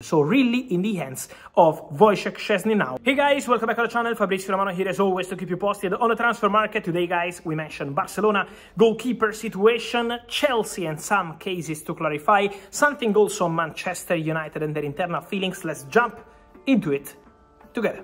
So really in the hands of Wojciech Szczęsny now. Hey guys, welcome back to the channel. Fabrizio Romano here as always to keep you posted on the transfer market. Today guys, we mentioned Barcelona goalkeeper situation, Chelsea and some cases to clarify, something also on Manchester United and their internal feelings. Let's jump into it together.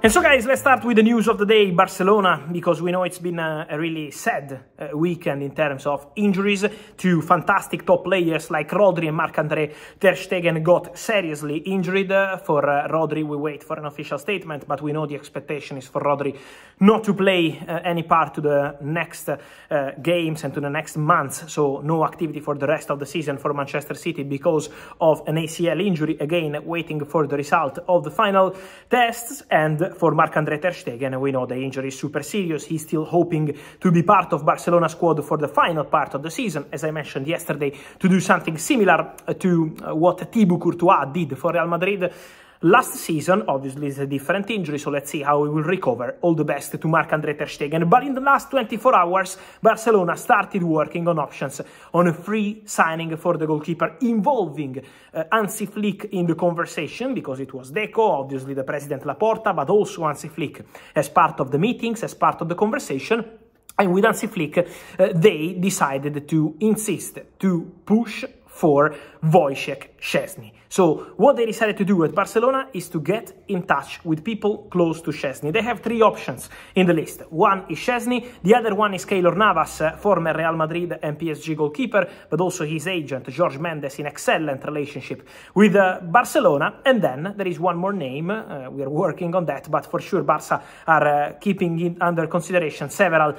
And so guys, let's start with the news of the day, Barcelona, because we know it's been a really sad weekend in terms of injuries. Two fantastic top players like Rodri and Marc-Andre Ter Stegen got seriously injured. For Rodri, we wait for an official statement, but we know the expectation is for Rodri not to play any part to the next games and to the next months, so no activity for the rest of the season for Manchester City because of an ACL injury. Again, waiting for the result of the final tests. And for Marc-Andre Ter Stegen, we know the injury is super serious. He's still hoping to be part of Barcelona squad for the final part of the season, as I mentioned yesterday, to do something similar to what Thibaut Courtois did for Real Madrid last season. Obviously, it's a different injury, so let's see how he will recover. All the best to Marc-Andre Ter Stegen. But in the last 24 hours, Barcelona started working on options on a free signing for the goalkeeper, involving Hansi Flick in the conversation, because it was Deco, obviously the president Laporta, but also Hansi Flick as part of the meetings, as part of the conversation. And with Hansi Flick, they decided to insist, to push for Wojciech Szczęsny. So what they decided to do at Barcelona is to get in touch with people close to Szczęsny. They have three options in the list. One is Szczęsny, the other one is Keylor Navas, former Real Madrid and PSG goalkeeper, but also his agent, Jorge Mendes, in excellent relationship with Barcelona. And then there is one more name, we are working on that, but for sure Barca are keeping under consideration several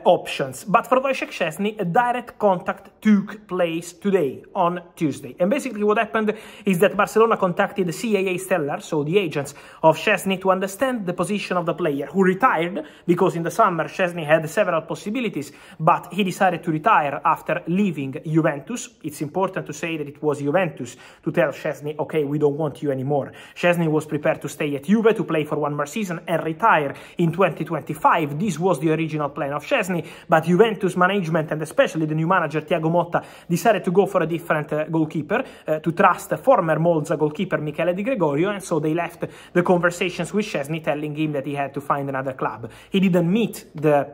options. But for Wojciech Szczęsny, a direct contact took place today, on Tuesday. And basically what happened is that Barcelona contacted the CAA Stellar, so the agents of Szczęsny, to understand the position of the player who retired, because in the summer Szczęsny had several possibilities, but he decided to retire after leaving Juventus. It's important to say that it was Juventus to tell Szczęsny, okay, we don't want you anymore. Szczęsny was prepared to stay at Juve to play for one more season and retire in 2025. This was the original plan of Szczęsny, but Juventus management and especially the new manager Thiago Motta decided to go for a different goalkeeper, to trust former Monza goalkeeper Michele Di Gregorio, and so they left the conversations with Szczęsny, telling him that he had to find another club. He didn't meet the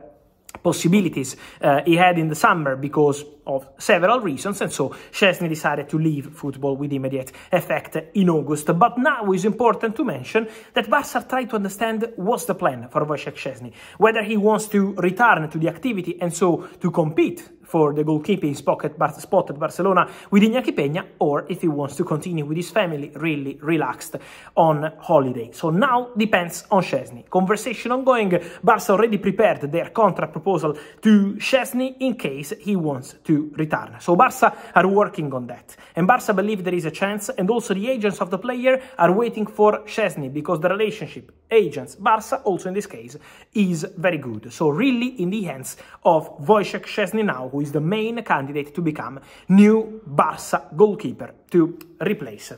possibilities he had in the summer because of several reasons, and so Szczęsny decided to leave football with immediate effect in August. But now it's important to mention that Barca tried to understand what's the plan for Wojciech Szczęsny, whether he wants to return to the activity and so to compete for the goalkeeping spot at Barcelona with Iñaki Peña, or if he wants to continue with his family really relaxed on holiday. So now depends on Szczęsny. Conversation ongoing. Barca already prepared their contract proposal to Szczęsny in case he wants to return. So Barca are working on that. And Barca believe there is a chance, and also the agents of the player are waiting for Szczęsny, because the relationship agents, Barca also in this case, is very good. So really in the hands of Wojciech Szczęsny now, who is the main candidate to become new Barca goalkeeper to replace,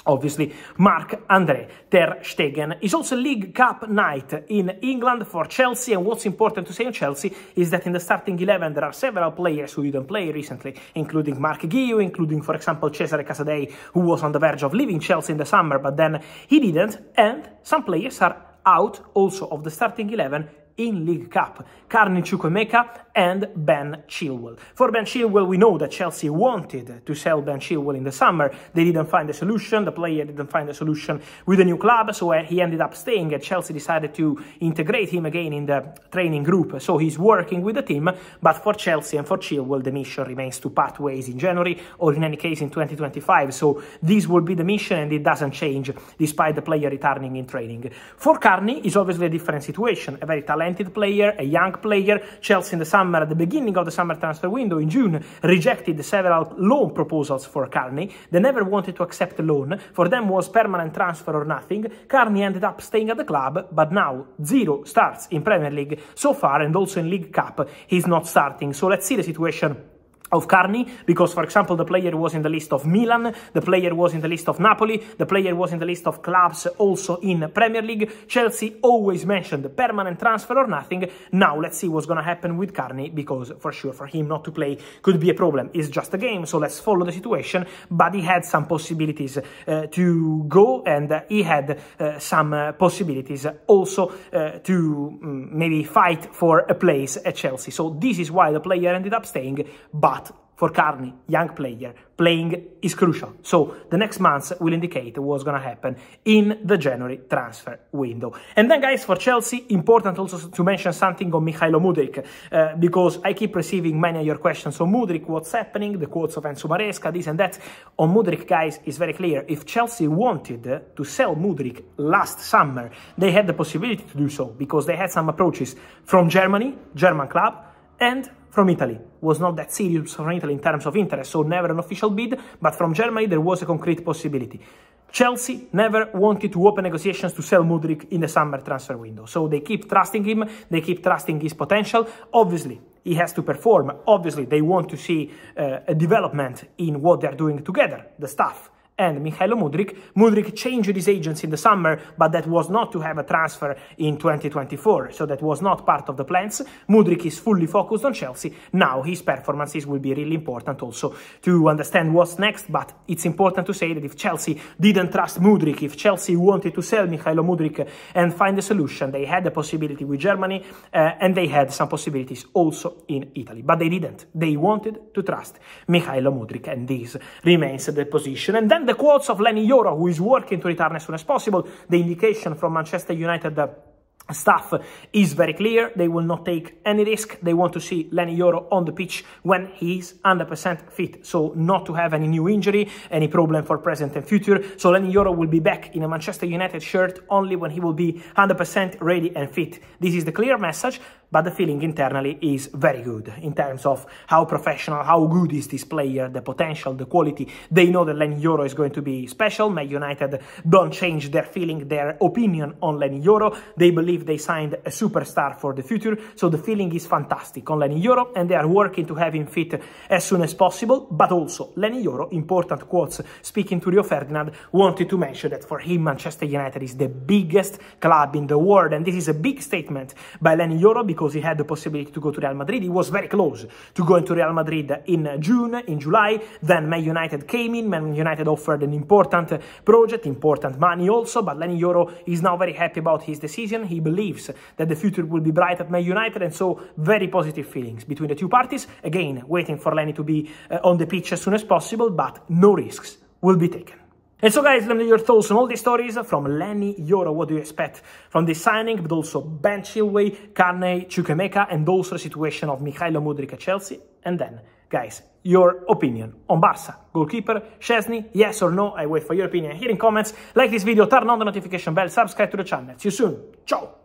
obviously, Marc-Andre Ter Stegen. It's also League Cup night in England for Chelsea, and what's important to say on Chelsea is that in the starting 11 there are several players who didn't play recently, including Marc Guiu, including, for example, Cesare Casadei, who was on the verge of leaving Chelsea in the summer, but then he didn't, and some players are out also of the starting 11 in League Cup, Carney Chukwuemeka and Ben Chilwell. For Ben Chilwell, we know that Chelsea wanted to sell Ben Chilwell in the summer. They didn't find a solution. The player didn't find a solution with a new club, so he ended up staying, and Chelsea decided to integrate him again in the training group. So he's working with the team, but for Chelsea and for Chilwell, the mission remains to part ways in January, or in any case in 2025. So this will be the mission, and it doesn't change despite the player returning in training. For Carney, it's obviously a different situation. A very talented player, a young player. Chelsea in the summer, at the beginning of the summer transfer window in June, rejected several loan proposals for Carney. They never wanted to accept a loan. For them was permanent transfer or nothing. Carney ended up staying at the club, but now 0 starts in Premier League so far, and also in League Cup he's not starting. So let's see the situation of Carney, because, for example, the player was in the list of Milan, the player was in the list of Napoli, the player was in the list of clubs also in Premier League. Chelsea always mentioned the permanent transfer or nothing. Now let's see what's going to happen with Carney, because for sure for him not to play could be a problem. It's just a game, so let's follow the situation. But he had some possibilities to go, and he had some possibilities also to maybe fight for a place at Chelsea. So this is why the player ended up staying, but for Carney, young player, playing is crucial. So the next months will indicate what's going to happen in the January transfer window. And then, guys, for Chelsea, important also to mention something on Mykhailo Mudryk, because I keep receiving many of your questions on Mudryk, what's happening, the quotes of Enzo Maresca, this and that. On Mudryk, guys, it's very clear. If Chelsea wanted to sell Mudryk last summer, they had the possibility to do so, because they had some approaches from Germany, German club, and from Italy. Was not that serious from Italy in terms of interest, so never an official bid, but from Germany there was a concrete possibility. Chelsea never wanted to open negotiations to sell Mudryk in the summer transfer window, so they keep trusting him, they keep trusting his potential. Obviously, he has to perform. Obviously, they want to see a development in what they're doing together, the staff and Mykhailo Mudryk. Mudryk changed his agents in the summer, but that was not to have a transfer in 2024, so that was not part of the plans. Mudryk is fully focused on Chelsea. Now his performances will be really important also to understand what's next, but it's important to say that if Chelsea didn't trust Mudryk, if Chelsea wanted to sell Mykhailo Mudryk and find a solution, they had the possibility with Germany, and they had some possibilities also in Italy, but they didn't. They wanted to trust Mykhailo Mudryk, and this remains the position. And then the quotes of Lenny Yoro, who is working to return as soon as possible. The indication from Manchester United staff is very clear. They will not take any risk. They want to see Lenny Yoro on the pitch when he's 100% fit, so not to have any new injury, any problem for present and future. So Lenny Yoro will be back in a Manchester United shirt only when he will be 100% ready and fit. This is the clear message, but the feeling internally is very good in terms of how professional, how good is this player, the potential, the quality. They know that Lenny Yoro is going to be special. Man United don't change their feeling, their opinion on Lenny Yoro. They believe they signed a superstar for the future, so the feeling is fantastic on Lenny Yoro, and they are working to have him fit as soon as possible. But also, Lenny Yoro, important quotes, speaking to Rio Ferdinand, wanted to mention that for him, Manchester United is the biggest club in the world, and this is a big statement by Lenny Yoro, because he had the possibility to go to Real Madrid. He was very close to going to Real Madrid in June, in July. Then Man United came in. Man United offered an important project, important money also, but Lenny Yoro is now very happy about his decision. He believes that the future will be bright at Man United, and so very positive feelings between the two parties. Again, waiting for Lenny to be on the pitch as soon as possible, but no risks will be taken. And so, guys, let me know your thoughts on all these stories from Lenny Yoro. What do you expect from this signing, but also Ben Chilwell, Carney, Chukwuemeka, and also the situation of Mykhailo Mudryk at Chelsea? And then, guys, your opinion on Barca goalkeeper Szczesny, yes or no? I wait for your opinion here in comments. Like this video, turn on the notification bell, subscribe to the channel. See you soon. Ciao!